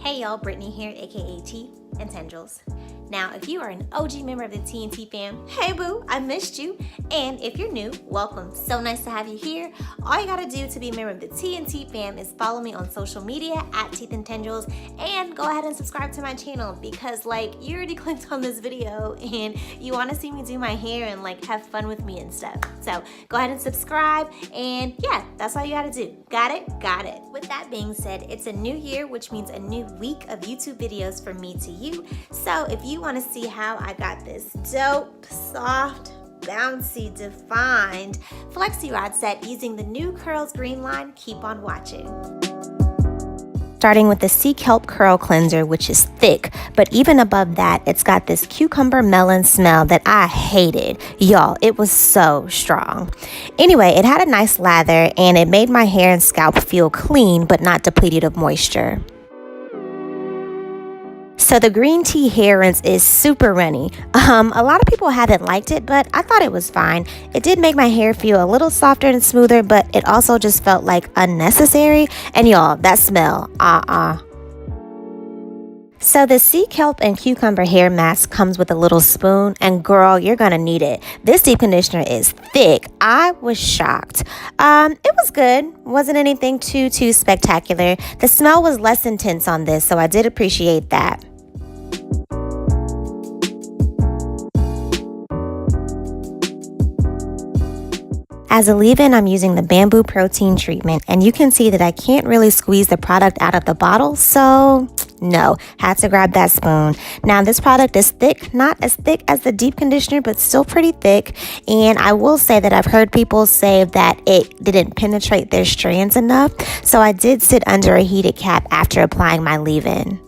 Hey y'all, Brittany here, aka T and Tendrils. Now, if you are an OG member of the TNT Fam, hey boo, I missed you. And if you're new, welcome. So nice to have you here. All you gotta do to be a member of the TNT Fam is follow me on social media at Teeth and Tendrils and go ahead and subscribe to my channel because you already clicked on this video and you wanna see me do my hair and have fun with me and stuff. So go ahead and subscribe and yeah, that's all you gotta do. Got it? Got it. With that being said, it's a new year, which means a new week of YouTube videos from me to you. So if you want to see how I got this dope, soft, bouncy, defined flexi rod set using the new Curls Green line, keep on watching. Starting with the Sea Kelp Curl Cleanser, which is thick, but even above that, it's got this cucumber melon smell that I hated. Y'all, it was so strong. Anyway, it had a nice lather and it made my hair and scalp feel clean, but not depleted of moisture. So the green tea hair rinse is super runny. A lot of people haven't liked it, but I thought it was fine. It did make my hair feel a little softer and smoother, but it also just felt unnecessary. And y'all, that smell, So the sea kelp and cucumber hair mask comes with a little spoon, and girl, you're gonna need it. This deep conditioner is thick. I was shocked. It was good. Wasn't anything too spectacular. The smell was less intense on this, so I did appreciate that. As a leave-in, I'm using the bamboo protein treatment, and you can see that I can't really squeeze the product out of the bottle, so no, had to grab that spoon. Now this product is thick, not as thick as the deep conditioner, but still pretty thick. And I will say that I've heard people say that it didn't penetrate their strands enough, so I did sit under a heated cap after applying my leave-in.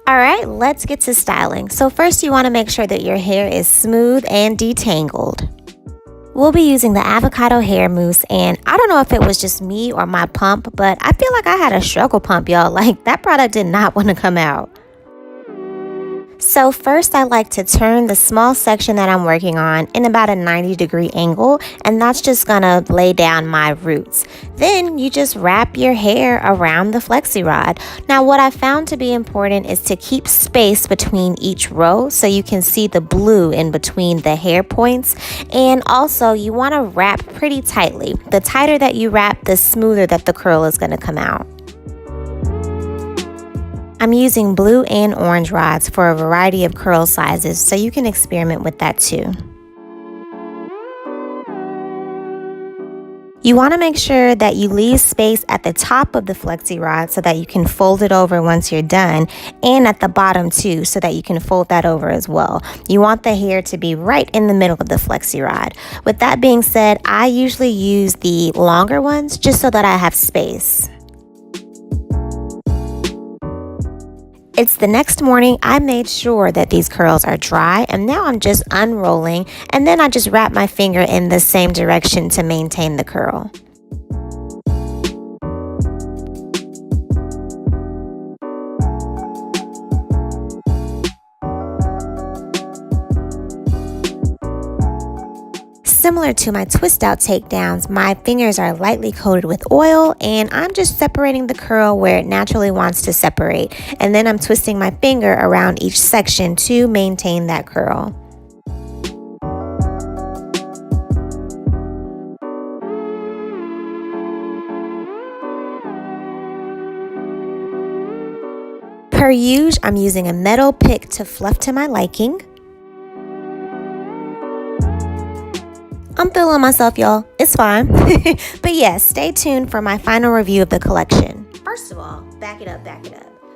Alright, let's get to styling. So first you want to make sure that your hair is smooth and detangled. We'll be using the avocado hair mousse, and I don't know if it was just me or my pump, but I feel like I had a struggle pump, y'all. That product did not want to come out. So first I like to turn the small section that I'm working on in about a 90-degree angle, and that's just gonna lay down my roots. Then you just wrap your hair around the flexi rod. Now what I found to be important is to keep space between each row so you can see the blue in between the hair points, and also you want to wrap pretty tightly. The tighter that you wrap, the smoother that the curl is gonna come out. I'm using blue and orange rods for a variety of curl sizes, so you can experiment with that too. You want to make sure that you leave space at the top of the flexi rod so that you can fold it over once you're done, and at the bottom too so that you can fold that over as well. You want the hair to be right in the middle of the flexi rod. With that being said, I usually use the longer ones just so that I have space. It's the next morning. I made sure that these curls are dry, and now I'm just unrolling, and then I just wrap my finger in the same direction to maintain the curl. Similar to my twist out takedowns, my fingers are lightly coated with oil, and I'm just separating the curl where it naturally wants to separate, and then I'm twisting my finger around each section to maintain that curl. Per usual, I'm using a metal pick to fluff to my liking. I'm feeling myself, y'all. It's fine. But yeah, stay tuned for my final review of the collection. First of all, back it up.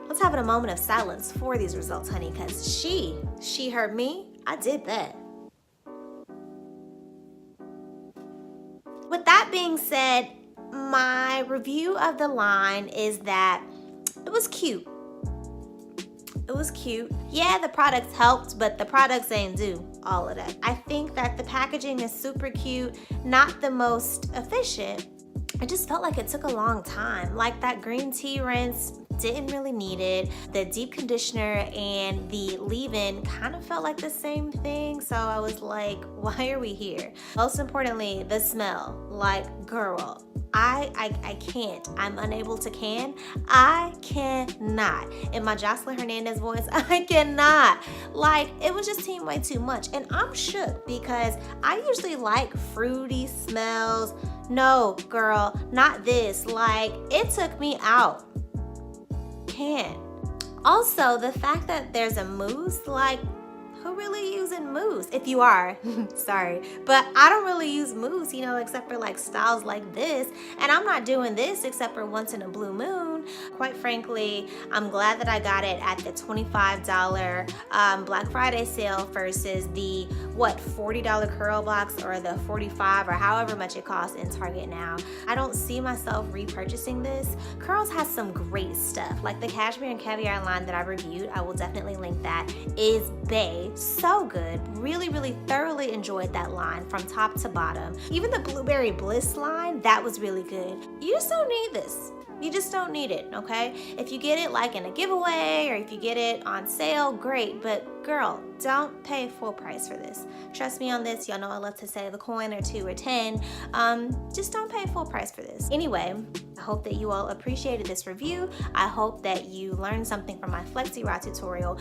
Let's have a moment of silence for these results, honey, because she heard me. I did that. With that being said, my review of the line is that it was cute. It was cute. Yeah, the products helped, but the products ain't do all of that. I think that the packaging is super cute, not the most efficient. I just felt like it took a long time. That green tea rinse, didn't really need it. The deep conditioner and the leave-in kind of felt like the same thing, so I was like, why are we here? Most importantly, the smell. Girl, I can't. I'm unable to can. I cannot. In my Jocelyn Hernandez voice, I cannot. Like, it was just team way too much. And I'm shook because I usually like fruity smells. No, girl, not this. Like, it took me out. Can't. Also, the fact that there's a mousse, like, who really using mousse? If you are, sorry, but I don't really use mousse, you know, except for like styles like this. And I'm not doing this except for once in a blue moon. Quite frankly, I'm glad that I got it at the $25 Black Friday sale versus the, $40 curl box or the $45 or however much it costs in Target now. I don't see myself repurchasing this. Curls has some great stuff, like the cashmere and caviar line that I reviewed. I will definitely link that. Is bae. So good. Really, really thoroughly enjoyed that line from top to bottom. Even the Blueberry Bliss line, that was really good. You just don't need this. You just don't need it, okay? If you get it like in a giveaway or if you get it on sale, great. But girl, don't pay full price for this. Trust me on this. Y'all know I love to save a coin or 2 or 10. Just don't pay full price for this. Anyway, I hope that you all appreciated this review. I hope that you learned something from my Flexi Raw tutorial.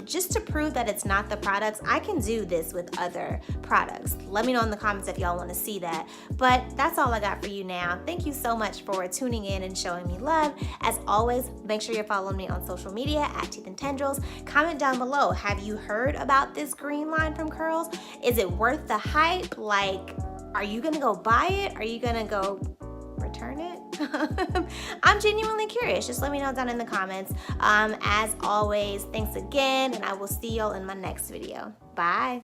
Just to prove that it's not the products, I can do this with other products. Let me know in the comments if y'all want to see that. But that's all I got for you now. Thank you so much for tuning in and showing me love. As always, make sure you're following me on social media at Teeth and Tendrils. Comment down below, have you heard about this green line from Curls? Is it worth the hype? Like, are you gonna go buy it? Are you gonna go return it? I'm genuinely curious. Just let me know down in the comments. As always, thanks again, and I will see y'all in my next video. Bye.